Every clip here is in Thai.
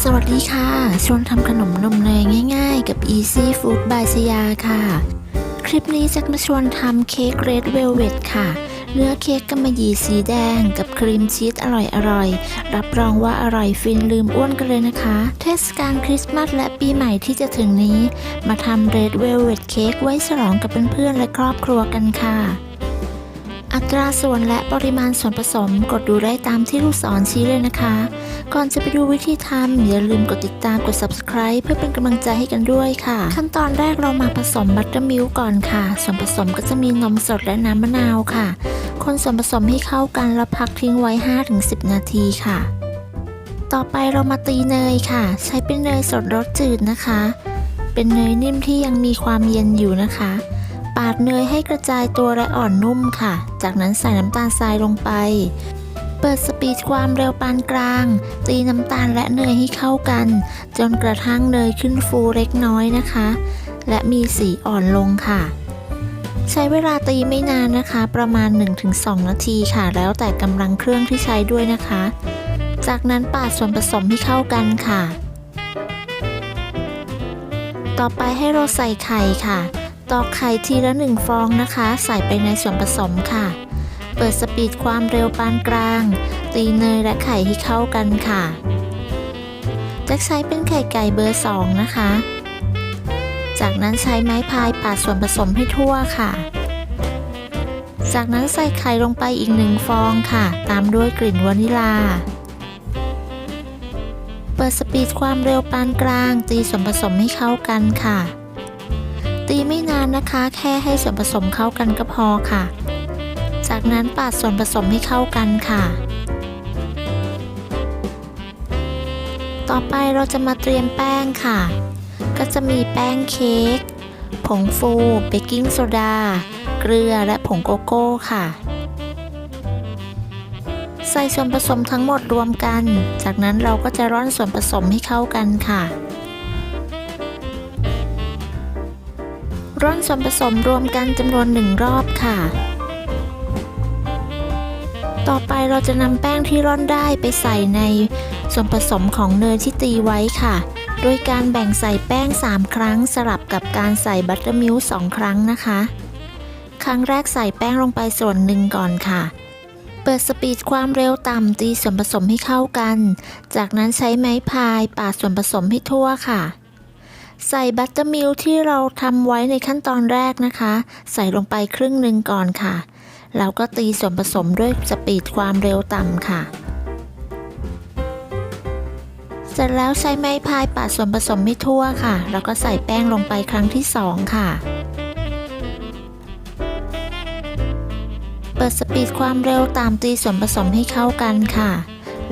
สวัสดีค่ะชวนทำขนมนมเนยง่ายๆกับ Easy Food by ชยาค่ะคลิปนี้จะมาชวนทำเค้ก Red Velvet ค่ะเนื้อเค้กกำมะหยี่สีแดงกับครีมชีสอร่อยๆรับรองว่าอร่อยฟินลืมอ้วนกันเลยนะคะเทศกาลคริสต์มาสและปีใหม่ที่จะถึงนี้มาทำ Red Velvet เค้กไว้ฉลองกับเพื่อนๆและครอบครัวกันค่ะอัตราส่วนและปริมาณส่วนผสมกดดูได้ตามที่ลูกศรชี้เลยนะคะก่อนจะไปดูวิธีทำอย่าลืมกดติดตามกด Subscribe เพื่อเป็นกำลังใจให้กันด้วยค่ะขั้นตอนแรกเรามาผสมบัตเตอร์มิลค์ก่อนค่ะส่วนผสมก็จะมีนมสดและน้ำมะนาวค่ะคนส่วนผสมให้เข้ากันแล้วพักทิ้งไว้ 5-10 นาทีค่ะต่อไปเรามาตีเนยค่ะใช้เป็นเนยสดรสจืดนะคะเป็นเนยนิ่มที่ยังมีความเย็นอยู่นะคะปาดเนยให้กระจายตัวและอ่อนนุ่มค่ะจากนั้นใส่น้ำตาลทรายลงไปเปิดสปีดความเร็วปานกลางตีน้ำตาลและเนยให้เข้ากันจนกระทั่งเนยขึ้นฟูเล็กน้อยนะคะและมีสีอ่อนลงค่ะใช้เวลาตีไม่นานนะคะประมาณ 1-2 นาทีค่ะแล้วแต่กำลังเครื่องที่ใช้ด้วยนะคะจากนั้นปาดส่วนผสมให้เข้ากันค่ะต่อไปให้เราใส่ไข่ค่ะตอกไข่ทีละ1 ฟองนะคะใส่ไปในส่วนผสมค่ะเปิดสปีดความเร็วปานกลางตีเนยและไข่ให้เข้ากันค่ะจะใช้เป็นไข่ไก่เบอร์ 2นะคะจากนั้นใช้ไม้พายปาดส่วนผสมให้ทั่วค่ะจากนั้นใส่ไข่ลงไปอีก1 ฟองค่ะตามด้วยกลิ่นวานิลาเปิดสปีดความเร็วปานกลางตีส่วนผสมให้เข้ากันค่ะตีไม่นานนะคะแค่ให้ส่วนผสมเข้ากันก็พอค่ะจากนั้นปาดส่วนผสมให้เข้ากันค่ะต่อไปเราจะมาเตรียมแป้งค่ะก็จะมีแป้งเค้กผงฟูเบกกิ้งโซดาเกลือและผงโกโก้ค่ะใส่ส่วนผสมทั้งหมดรวมกันจากนั้นเราก็จะร่อนส่วนผสมให้เข้ากันค่ะร่อนส่วนผสมรวมกันจำนวน1 รอบค่ะต่อไปเราจะนำแป้งที่ร่อนได้ไปใส่ในส่วนผสมของเนยที่ตีไว้ค่ะโดยการแบ่งใส่แป้ง3 ครั้งสลับกับการใส่บัตเตอร์มิลค์2 ครั้งนะคะครั้งแรกใส่แป้งลงไปส่วนหนึ่งก่อนค่ะเปิดสปีดความเร็วต่ำตีส่วนผสมให้เข้ากันจากนั้นใช้ไม้พายปาดส่วนผสมให้ทั่วค่ะใส่บัตเตอร์มิลค์ที่เราทำไว้ในขั้นตอนแรกนะคะใส่ลงไปครึ่งหนึ่งก่อนค่ะแล้วก็ตีส่วนผสมด้วยสปีดความเร็วต่ำค่ะเสร็จแล้วใช้ไม้พายปาดส่วนผสมให้ทั่วค่ะแล้วก็ใส่แป้งลงไปครั้งที่2ค่ะเปิดสปีดความเร็วต่ำตีส่วนผสมให้เข้ากันค่ะ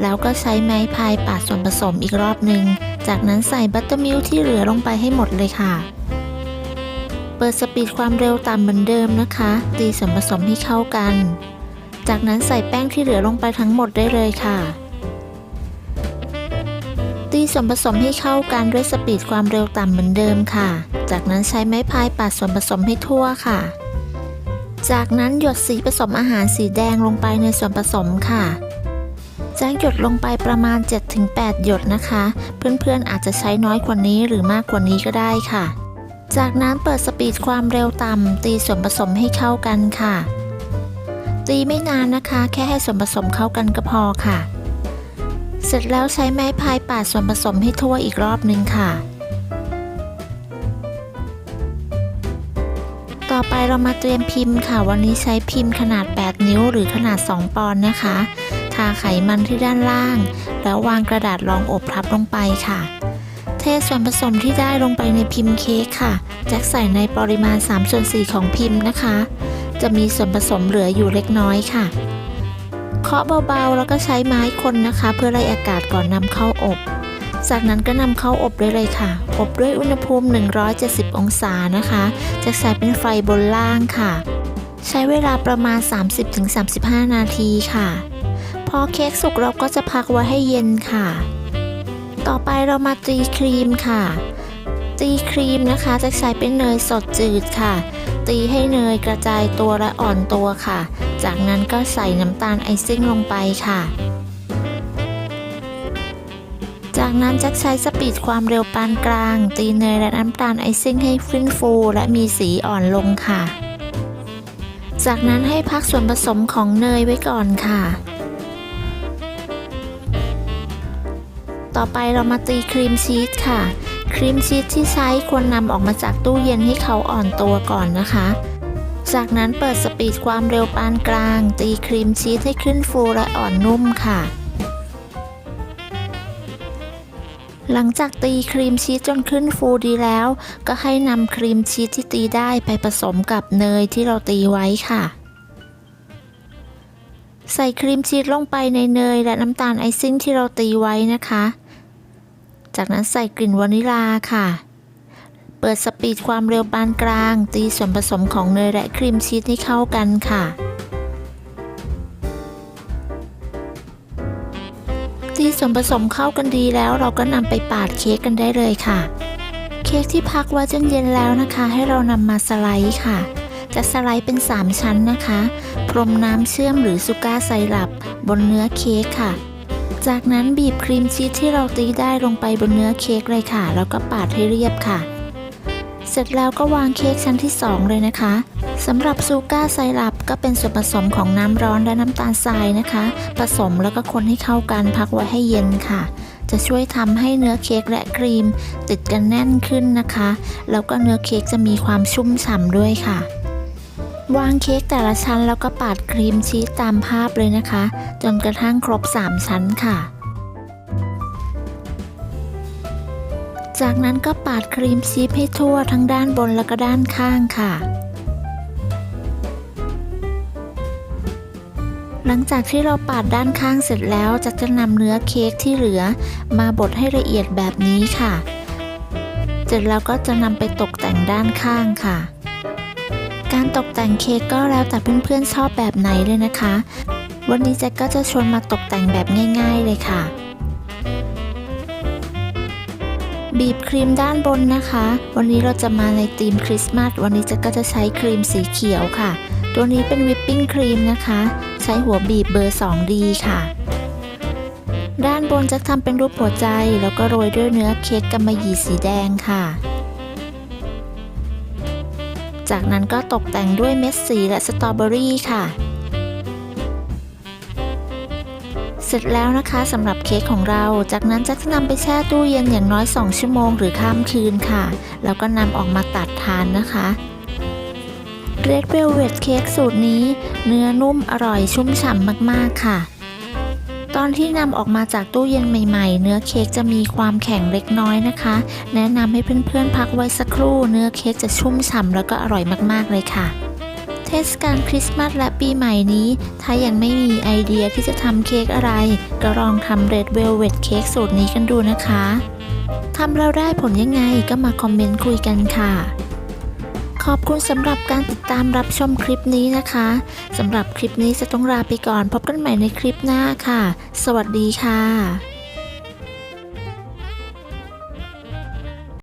แล้วก็ใช้ไม้พายปาดส่วนผสมอีกรอบหนึ่งจากนั้นใส่บัตเตอร์มิลค์ที่เหลือลงไปให้หมดเลยค่ะเปิดสปีดความเร็วต่ำเหมือนเดิมนะคะตีส่วนผสมให้เข้ากันจากนั้นใส่แป้งที่เหลือลงไปทั้งหมดได้เลยค่ะตีส่วนผสมให้เข้ากันด้วยสปีดความเร็วต่ำเหมือนเดิมค่ะจากนั้นใช้ไม้พายปาดส่วนผสมให้ทั่วค่ะจากนั้นหยดสีผสมอาหารสีแดงลงไปในส่วนผสมค่ะจะหยดลงไปประมาณ 7-8 หยดนะคะเพื่อนๆอาจจะใช้น้อยกว่านี้หรือมากกว่านี้ก็ได้ค่ะจากนั้นเปิดสปีดความเร็วต่ำตีส่วนผสมให้เข้ากันค่ะตีไม่นานนะคะแค่ให้ส่วนผสมเข้ากันก็พอค่ะเสร็จแล้วใช้ไม้พายปาดส่วนผสมให้ทั่วอีกรอบนึงค่ะต่อไปเรามาเตรียมพิมพ์ค่ะวันนี้ใช้พิมพ์ขนาด8 นิ้วหรือขนาด2 ปอนด์นะคะทาไขมันที่ด้านล่างแล้ววางกระดาษรองอบทับลงไปค่ะเทส่วนผสมที่ได้ลงไปในพิมพ์เค้กค่ะแจ็คใส่ในปริมาณ3/4ของพิมพ์นะคะจะมีส่วนผสมเหลืออยู่เล็กน้อยค่ะเคาะเบาๆแล้วก็ใช้ไม้คนนะคะเพื่อไล่อากาศก่อนนำเข้าอบจากนั้นก็นำเข้าอบได้เลยค่ะอบด้วยอุณหภูมิ170 องศานะคะจะใส่เป็นไฟบนล่างค่ะใช้เวลาประมาณ 30-35 นาทีค่ะพอเค้กสุกเราก็จะพักไว้ให้เย็นค่ะต่อไปเรามาตีครีมค่ะตีครีมนะคะจะใช้เป็นเนยสดจืดค่ะตีให้เนยกระจายตัวและอ่อนตัวค่ะจากนั้นก็ใส่น้ำตาลไอซิ่งลงไปค่ะจาก จากนั้นแจ็คใช้สปีดความเร็วปานกลางตีเนยและน้ำตาลไอซิ่งให้ขึ้นฟูและมีสีอ่อนลงค่ะจากนั้นให้พักส่วนผสมของเนยไว้ก่อนค่ะต่อไปเรามาตีครีมชีสค่ะครีมชีสที่ใช้ควรนำออกมาจากตู้เย็นให้เขาอ่อนตัวก่อนนะคะจากนั้นเปิดสปีดความเร็วปานกลางตีครีมชีสให้ขึ้นฟูและอ่อนนุ่มค่ะหลังจากตีครีมชีสจนขึ้นฟูดีแล้วก็ให้นำครีมชีสที่ตีได้ไปผสมกับเนยที่เราตีไว้ค่ะใส่ครีมชีสลงไปในเนยและน้ำตาลไอซิ่งที่เราตีไว้นะคะจากนั้นใส่กลิ่นวานิลาค่ะเปิดสปีดความเร็วปานกลางตีส่วนผสมของเนยและครีมชีสให้เข้ากันค่ะตีส่วนผสมเข้ากันดีแล้วเราก็นำไปปาดเค้กกันได้เลยค่ะเค้กที่พักไว้จนเย็นแล้วนะคะให้เรานำมาสไลด์ค่ะจะสไลด์เป็น3ชั้นนะคะพรมน้ำเชื่อมหรือซูก้าไซรัปบนเนื้อเค้กค่ะจากนั้นบีบครีมชีสที่เราตีได้ลงไปบนเนื้อเค้กเลยค่ะแล้วก็ปาดให้เรียบค่ะเสร็จแล้วก็วางเค้กชั้นที่2เลยนะคะสำหรับซูก้าไซรัปก็เป็นส่วนผสมของน้ำร้อนและน้ำตาลทรายนะคะผสมแล้วก็คนให้เข้ากันพักไว้ให้เย็นค่ะจะช่วยทำให้เนื้อเค้กและครีมติดกันแน่นขึ้นนะคะแล้วก็เนื้อเค้กจะมีความชุ่มฉ่ำด้วยค่ะวางเค้กแต่ละชั้นแล้วก็ปาดครีมชีสตามภาพเลยนะคะจนกระทั่งครบ3ชั้นค่ะจากนั้นก็ปาดครีมชีสให้ทั่วทั้งด้านบนแล้วก็ด้านข้างค่ะหลังจากที่เราปาดด้านข้างเสร็จแล้วจะนำเนื้อเค้กที่เหลือมาบดให้ละเอียดแบบนี้ค่ะเสร็จแล้วก็จะนำไปตกแต่งด้านข้างค่ะการตกแต่งเค้กก็แล้วแต่เพื่อนๆชอบแบบไหนเลยนะคะวันนี้แจ็คก็จะชวนมาตกแต่งแบบง่ายๆเลยค่ะบีบครีมด้านบนนะคะวันนี้เราจะมาในธีมคริสต์มาสวันนี้แจ็คก็จะใช้ครีมสีเขียวค่ะตัวนี้เป็นวิปปิ้งครีมนะคะใช้หัวบีบเบอร์ 2D ค่ะด้านบนจะทำเป็นรูปหัวใจแล้วก็โรยด้วยเนื้อเค้กกำมะหยี่สีแดงค่ะจากนั้นก็ตกแต่งด้วยเม็ดสีและสตรอเบอรี่ค่ะเสร็จแล้วนะคะสำหรับเค้กของเราจากนั้นจะนำไปแช่ตู้เย็นอย่างน้อย2ชั่วโมงหรือข้ามคืนค่ะแล้วก็นำออกมาตัดทานนะคะRed Velvet เค้กสูตรนี้เนื้อนุ่มอร่อยชุ่มฉ่ำมากๆค่ะตอนที่นำออกมาจากตู้เย็นใหม่ๆเนื้อเค้กจะมีความแข็งเล็กน้อยนะคะแนะนำให้เพื่อนๆพักไว้สักครู่เนื้อเค้กจะชุ่มฉ่ำแล้วก็อร่อยมากๆเลยค่ะเทศกาลคริสต์มาสและปีใหม่นี้ถ้ายังไม่มีไอเดียที่จะทำเค้กอะไรก็ลองทำ Red Velvet เค้กสูตรนี้กันดูนะคะทำแล้วได้ผลยังไงก็มาคอมเมนต์คุยกันค่ะขอบคุณสำหรับการติดตามรับชมคลิปนี้นะคะสำหรับคลิปนี้จะต้องลาไปก่อนพบกันใหม่ในคลิปหน้าค่ะสวัสดีค่ะ